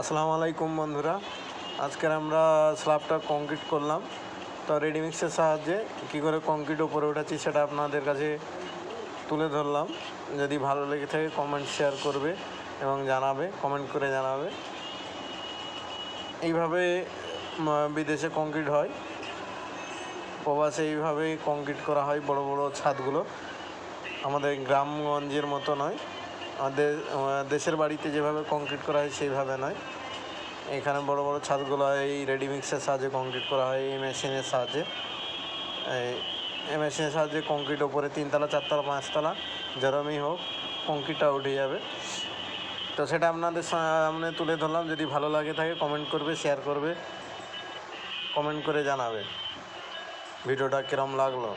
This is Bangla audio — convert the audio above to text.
আসসালামু আলাইকুম বন্ধুরা, আজকের আমরা স্ল্যাবটা কংক্রিট করলাম। তো রেডিমিক্সের সাহায্যে কী করে কংক্রিট ওপরে উঠাচ্ছি সেটা আপনাদের কাছে তুলে ধরলাম। যদি ভালো লেগে থাকে কমেন্ট শেয়ার করবে এবং জানাবে, কমেন্ট করে জানাবে। এইভাবে বিদেশে কংক্রিট হয়, প্রবাসে এইভাবেই কংক্রিট করা হয়। বড় বড় ছাদগুলো আমাদের গ্রামগঞ্জের মতো নয়, আমাদের দেশের বাড়িতে যেভাবে কংক্রিট করা হয় সেইভাবে নয়। এখানে বড় বড় ছাদগুলো এই রেডিমিক্সের সাহায্যে কংক্রিট করা হয়। এই মেশিনের সাহায্যে কংক্রিট ওপরে 3 তলা 4 তলা 5 তলা যেরমই হোক কংক্রিটটা উঠে যাবে। তো সেটা আপনাদের সামনে তুলে ধরলাম। যদি ভালো লাগে থাকে কমেন্ট করবে, শেয়ার করবে, কমেন্ট করে জানাবে ভিডিওটা কীরকম লাগলো।